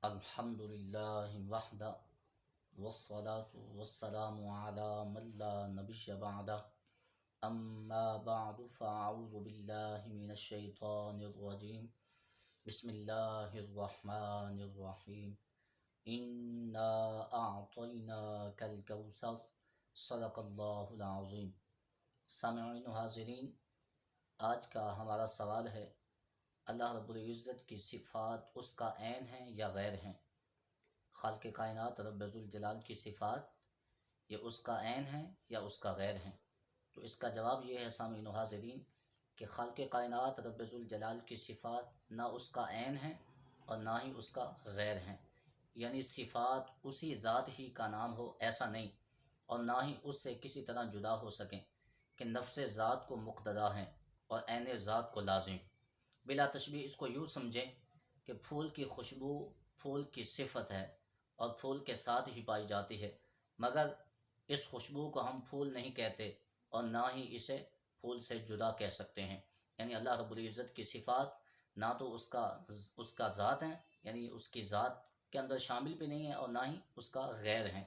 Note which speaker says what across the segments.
Speaker 1: الحمد للہ وحدہ والصلاة والسلام علی من لا نبی بعدہ اما بعد فاعوذ باللہ من الشیطان الرجیم بسم اللہ الرحمن الرحیم انا اعطیناک الکوثر صدق اللہ العظیم۔ سامعین و حاضرین، آج کا ہمارا سوال ہے، اللہ رب العزت کی صفات اس کا عین ہیں یا غیر ہیں؟ خالق کائنات رب ذوالجلال کی صفات یہ اس کا عین ہیں یا اس کا غیر ہیں؟ تو اس کا جواب یہ ہے سامعین و حاضرین کہ خالق کائنات رب ذوالجلال کی صفات نہ اس کا عین ہیں اور نہ ہی اس کا غیر ہیں، یعنی صفات اسی ذات ہی کا نام ہو ایسا نہیں، اور نہ ہی اس سے کسی طرح جدا ہو سکیں کہ نفس ذات کو مقتضا ہیں اور عین ذات کو لازم۔ بلا تشبیہ اس کو یوں سمجھیں کہ پھول کی خوشبو پھول کی صفت ہے اور پھول کے ساتھ ہی پائی جاتی ہے، مگر اس خوشبو کو ہم پھول نہیں کہتے اور نہ ہی اسے پھول سے جدا کہہ سکتے ہیں۔ یعنی اللہ رب العزت کی صفات نہ تو اس کا ذات ہیں، یعنی اس کی ذات کے اندر شامل بھی نہیں ہے، اور نہ ہی اس کا غیر ہیں،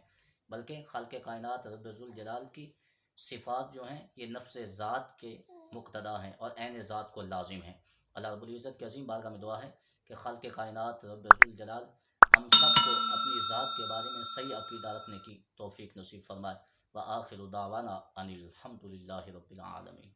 Speaker 1: بلکہ خالق کائنات رب ذوالجلال کی صفات جو ہیں یہ نفس ذات کے مقتضا ہیں اور عین ذات کو لازم ہیں۔ اللہ رب العزت کی عظیم بارگاہ میں دعا ہے کہ خالق کائنات رب ذوالجلال ہم سب کو اپنی ذات کے بارے میں صحیح عقیدہ رکھنے کی توفیق نصیب فرمائے۔ وآخر دعوانا ان الحمد للہ رب العالمین۔